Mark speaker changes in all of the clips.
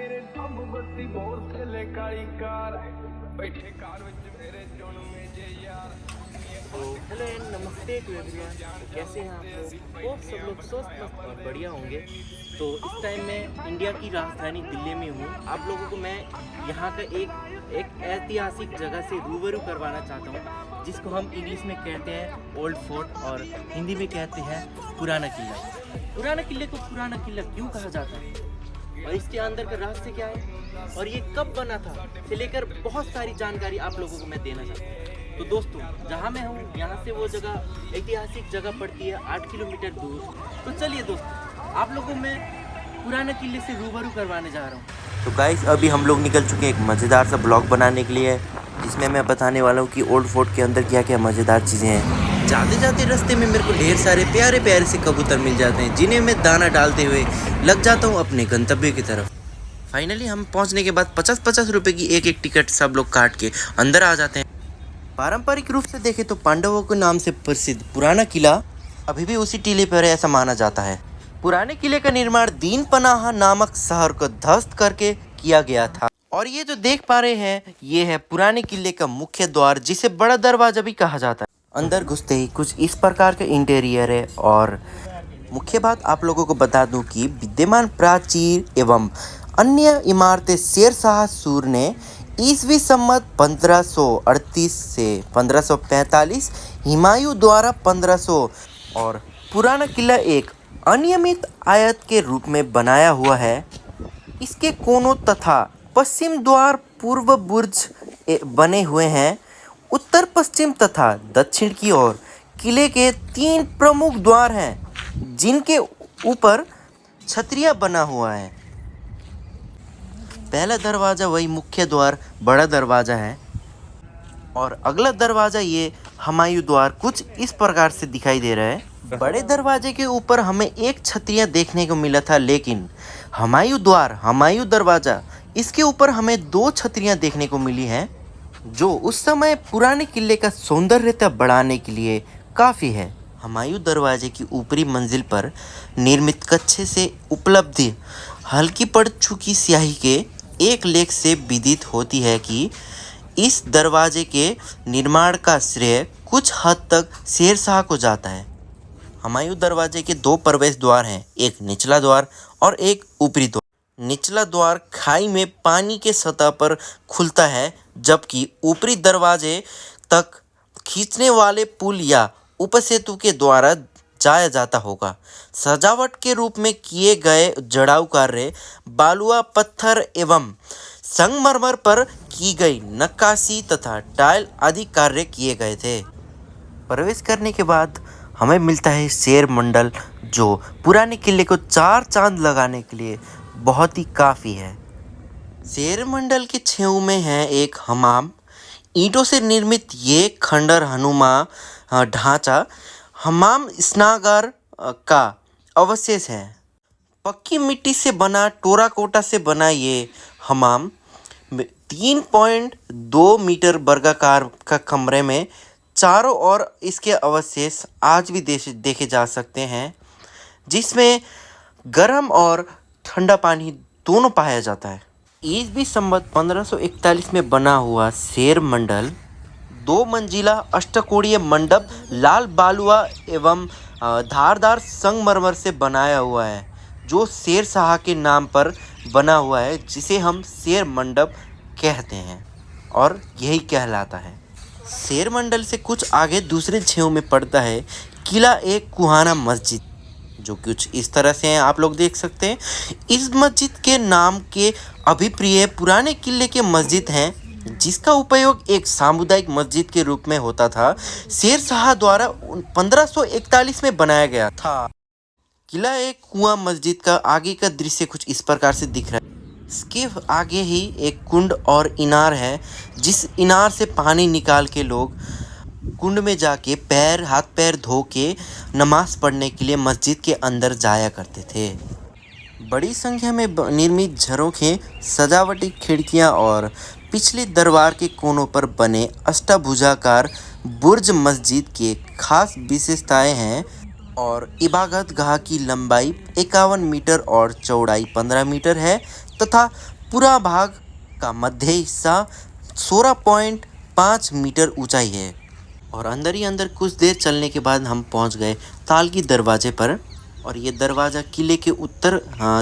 Speaker 1: तो hello and नमस्ते to everyone. कैसे हैं आप लोग? होप सब लोग स्वस्थ मस्त और बढ़िया होंगे। तो इस टाइम मैं इंडिया की राजधानी दिल्ली में हूँ। आप लोगों को मैं यहाँ का एक ऐतिहासिक जगह से रूबरू करवाना चाहता हूँ, जिसको हम इंग्लिश में कहते हैं ओल्ड फोर्ट और हिंदी में कहते हैं पुराना किला। पुराना किले को पुराना किला क्यों कहा जाता है और इसके अंदर का रहस्य क्या है और ये कब बना था से लेकर बहुत सारी जानकारी आप लोगों को मैं देना चाहता हूँ। तो दोस्तों, जहाँ मैं हूँ यहाँ से वो जगह ऐतिहासिक जगह पड़ती है 8 किलोमीटर दूर। तो चलिए दोस्तों, आप लोगों को मैं पुराने किले से रूबरू करवाने जा रहा हूँ।
Speaker 2: तो गाइस, अभी हम लोग निकल चुके हैं एक मज़ेदार सा ब्लॉग बनाने के लिए, जिसमें मैं बताने वाला हूँ कि ओल्ड फोर्ट के अंदर क्या क्या मज़ेदार चीज़ें हैं। जाते जाते रास्ते में मेरे को ढेर सारे प्यारे प्यारे से कबूतर मिल जाते हैं, जिन्हें मैं दाना डालते हुए लग जाता हूँ अपने गंतव्य की तरफ। फाइनली हम पहुँचने के बाद 50-50 रुपये की एक एक टिकट सब लोग काट के अंदर आ जाते हैं। पारंपरिक रूप से देखें तो पांडवों के नाम से प्रसिद्ध पुराना किला अभी भी उसी टीले पर है, ऐसा माना जाता है। पुराने किले का निर्माण दीन पनाह नामक शहर को ध्वस्त करके किया गया था। और ये जो देख पा रहे हैं, ये है पुराने किले का मुख्य द्वार, जिसे बड़ा दरवाजा भी कहा जाता है। अंदर घुसते ही कुछ इस प्रकार का इंटीरियर है। और मुख्य बात आप लोगों को बता दूं कि विद्यमान प्राचीर एवं अन्य इमारतें शेर शाह सूर ने ईस्वी संवत 1538 से 1545, हुमायूं द्वारा 1500 और पुराना किला एक अनियमित आयत के रूप में बनाया हुआ है। इसके कोनों तथा पश्चिम द्वार पूर्व बुर्ज बने हुए हैं। उत्तर पश्चिम तथा दक्षिण की ओर किले के 3 प्रमुख द्वार हैं, जिनके ऊपर छतरिया बना हुआ है। पहला दरवाज़ा वही मुख्य द्वार बड़ा दरवाज़ा है और अगला दरवाज़ा ये हुमायूं द्वार कुछ इस प्रकार से दिखाई दे रहा है। बड़े दरवाजे के ऊपर हमें एक छतरिया देखने को मिला था, लेकिन हुमायूं दरवाज़ा इसके ऊपर हमें 2 छतरियाँ देखने को मिली हैं, जो उस समय पुराने किले का सौंदर्यता बढ़ाने के लिए काफ़ी है। हुमायूं दरवाजे की ऊपरी मंजिल पर निर्मित कच्छे से उपलब्ध हल्की पड़ चुकी स्याही के एक लेख से विदित होती है कि इस दरवाजे के निर्माण का श्रेय कुछ हद तक शेर शाह को जाता है। हुमायूं दरवाजे के 2 प्रवेश द्वार हैं, एक निचला द्वार और एक ऊपरी द्वार। निचला द्वार खाई में पानी के सतह पर खुलता है, जबकि ऊपरी दरवाजे तक खींचने वाले पुल या उपसेतु के द्वारा जाया जाता होगा। सजावट के रूप में किए गए जड़ाऊ कार्य बालुआ पत्थर एवं संगमरमर पर की गई नक्काशी तथा टाइल आदि कार्य किए गए थे। प्रवेश करने के बाद हमें मिलता है शेर मंडल, जो पुराने किले को 4 चांद लगाने के लिए बहुत ही काफ़ी है। शेर मंडल के छेव में है एक हमाम। ईंटों से निर्मित ये खंडर हनुमा ढांचा हमाम स्नागार का अवशेष है। पक्की मिट्टी से बना टेराकोटा से बना ये हमाम 3.2 मीटर वर्गाकार का कमरे में चारों ओर इसके अवशेष आज भी देखे जा सकते हैं, जिसमें गर्म और ठंडा पानी दोनों पाया जाता है। ईस्वी संवत 1541 में बना हुआ शेर मंडल 2 मंजिला अष्टकोणीय मंडप लाल बालुआ एवं धारदार संगमरमर से बनाया हुआ है, जो शेर शाह के नाम पर बना हुआ है, जिसे हम शेर मंडप कहते हैं और यही कहलाता है। शेर मंडल से कुछ आगे दूसरे छेव में पड़ता है किला एक कुहाना मस्जिद, जो कुछ इस तरह से हैं, आप लोग देख सकते हैं। इस मस्जिद के नाम के अभिप्रिय पुराने किले के मस्जिद हैं, जिसका उपयोग एक सामुदायिक मस्जिद के रूप में होता था। शेर शाह द्वारा 1541 में बनाया गया था। किला एक कुआं मस्जिद का आगे का दृश्य कुछ इस प्रकार से दिख रहा है। इसके आगे ही एक कुंड और इनार है, जिस इनार से पानी निकाल के लोग कुंड में जाके हाथ पैर धो के नमाज पढ़ने के लिए मस्जिद के अंदर जाया करते थे। बड़ी संख्या में निर्मित झरोखे, सजावटी खिड़कियां और पिछले दरबार के कोनों पर बने अष्टभुजाकार बुर्ज मस्जिद के खास विशेषताएं हैं। और इबादत गाह की लंबाई 51 मीटर और चौड़ाई 15 मीटर है तथा पूरा भाग का मध्य हिस्सा 16.5 मीटर ऊंचाई है। और अंदर ही अंदर कुछ देर चलने के बाद हम पहुंच गए तालगी दरवाजे पर। और ये दरवाज़ा किले के उत्तर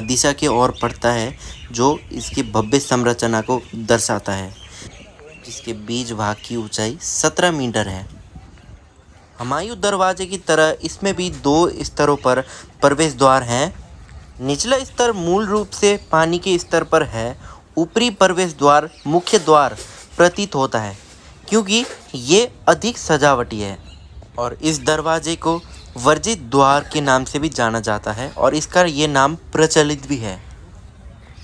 Speaker 2: दिशा की ओर पड़ता है, जो इसकी भव्य संरचना को दर्शाता है, जिसके बीच भाग की ऊंचाई 17 मीटर है। हुमायूं दरवाजे की तरह इसमें भी 2 स्तरों पर प्रवेश द्वार हैं। निचला स्तर मूल रूप से पानी के स्तर पर है। ऊपरी प्रवेश द्वार मुख्य द्वार प्रतीत होता है, क्योंकि ये अधिक सजावटी है। और इस दरवाजे को वर्जित द्वार के नाम से भी जाना जाता है और इसका ये नाम प्रचलित भी है।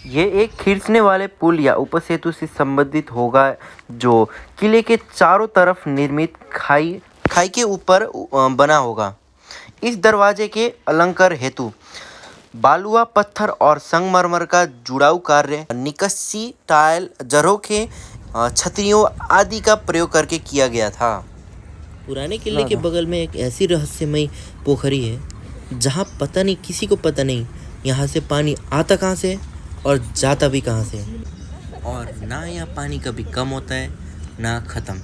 Speaker 2: ये एक खींचने वाले पुल या उपसेतु से संबंधित होगा, जो किले के चारों तरफ निर्मित खाई के ऊपर बना होगा। इस दरवाजे के अलंकार हेतु बालुआ पत्थर और संगमरमर का जुड़ाव कार्य, निकस्सी टाइल, झरोखे, छतरियों आदि का प्रयोग करके किया गया था। पुराने किले के बगल में एक ऐसी रहस्यमयी पोखरी है जहाँ पता नहीं, किसी को पता नहीं यहाँ से पानी आता कहाँ से और जाता भी कहाँ से। और ना यहाँ पानी कभी कम होता है ना ख़त्म।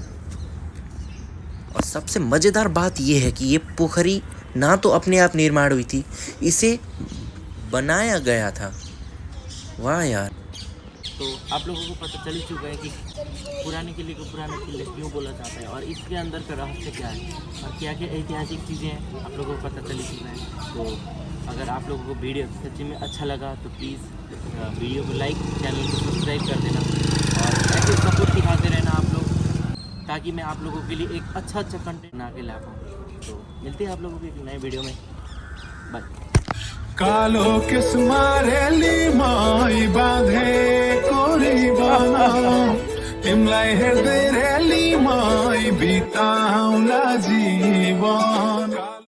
Speaker 2: और सबसे मज़ेदार बात यह है कि ये पोखरी ना तो अपने आप निर्माण हुई थी, इसे बनाया गया था। वाह यार।
Speaker 1: तो आप लोगों को पता चल ही चुका है कि पुराने किले को पुराने किले क्यों बोला जाता है और इसके अंदर का रहस्य क्या है और क्या क्या ऐतिहासिक चीज़ें हैं, आप लोगों को पता चल ही चुका है। तो अगर आप लोगों को वीडियो सच्ची में अच्छा लगा तो प्लीज़ वीडियो को लाइक, चैनल को सब्सक्राइब कर देना और ऐसे सपोर्ट दिखाते रहना आप लोग, ताकि मैं आप लोगों के लिए एक अच्छा कंटेंट बना के ला पाऊँ। तो मिलते हैं आप लोगों को एक नए वीडियो में। बाय।
Speaker 3: कालो किस्मारेली माई बाँधे कोरी बना तिमलाई हेर्दै रेली माई बिताउला जीवन।